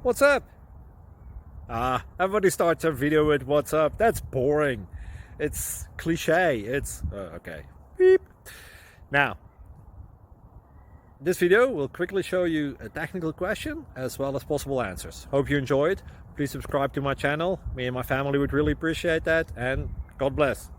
What's up? Everybody starts a video with what's up. That's boring. It's cliche. It's okay. Beep. Now, this video will quickly show you a technical question as well as possible answers. Hope you enjoyed. Please subscribe to my channel. Me and my family would really appreciate that, and God bless.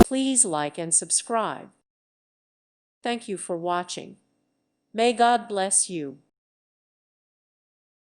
Please like and subscribe. Thank you for watching. May God bless you.